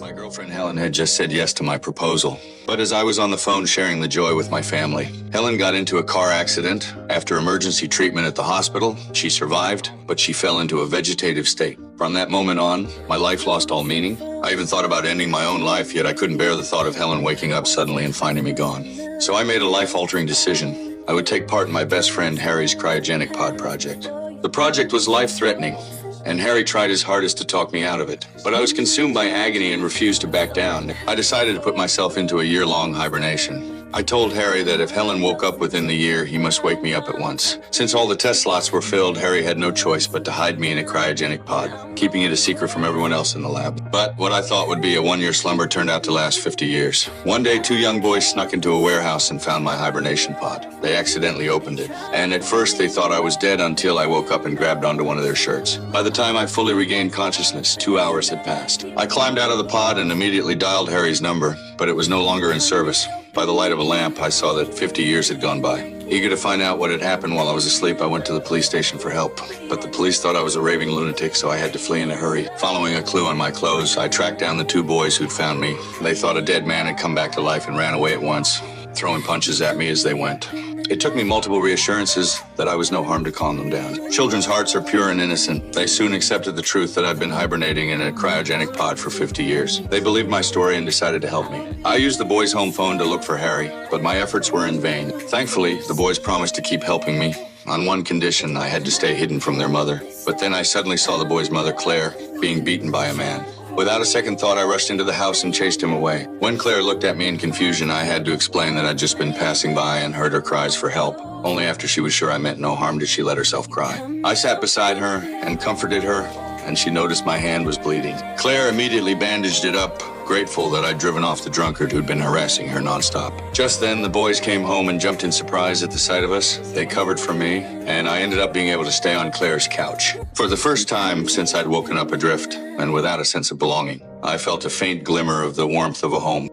My girlfriend Helen had just said yes to my proposal. But as I was on the phone sharing the joy with my family, Helen got into a car accident. After emergency treatment at the hospital, she survived, but she fell into a vegetative state. From that moment on, my life lost all meaning. I even thought about ending my own life, yet I couldn't bear the thought of Helen waking up suddenly and finding me gone. So I made a life-altering decision. I would take part in my best friend Harry's cryogenic pod project. The project was life-threatening, and Harry tried his hardest to talk me out of it. But I was consumed by agony and refused to back down. I decided to put myself into a year-long hibernation. I told Harry that if Helen woke up within the year, he must wake me up at once. Since all the test slots were filled, Harry had no choice but to hide me in a cryogenic pod, keeping it a secret from everyone else in the lab. But what I thought would be a one-year slumber turned out to last 50 years. One day, two young boys snuck into a warehouse and found my hibernation pod. They accidentally opened it, and at first they thought I was dead until I woke up and grabbed onto one of their shirts. By the time I fully regained consciousness, 2 hours had passed. I climbed out of the pod and immediately dialed Harry's number, but it was no longer in service. By the light of a lamp, I saw that 50 years had gone by. Eager to find out what had happened while I was asleep, I went to the police station for help. But the police thought I was a raving lunatic, so I had to flee in a hurry. Following a clue on my clothes, I tracked down the two boys who'd found me. They thought a dead man had come back to life and ran away at once, throwing punches at me as they went. It took me multiple reassurances that I was no harm to calm them down. Children's hearts are pure and innocent. They soon accepted the truth that I'd been hibernating in a cryogenic pod for 50 years. They believed my story and decided to help me. I used the boys' home phone to look for Harry, but my efforts were in vain. Thankfully, the boys promised to keep helping me. On one condition, I had to stay hidden from their mother. But then I suddenly saw the boy's mother, Claire, being beaten by a man. Without a second thought, I rushed into the house and chased him away. When Claire looked at me in confusion, I had to explain that I'd just been passing by and heard her cries for help. Only after she was sure I meant no harm did she let herself cry. I sat beside her and comforted her, and she noticed my hand was bleeding. Claire immediately bandaged it up, grateful that I'd driven off the drunkard who'd been harassing her nonstop. Just then, the boys came home and jumped in surprise at the sight of us. They covered for me, and I ended up being able to stay on Claire's couch. For the first time since I'd woken up adrift and without a sense of belonging, I felt a faint glimmer of the warmth of a home.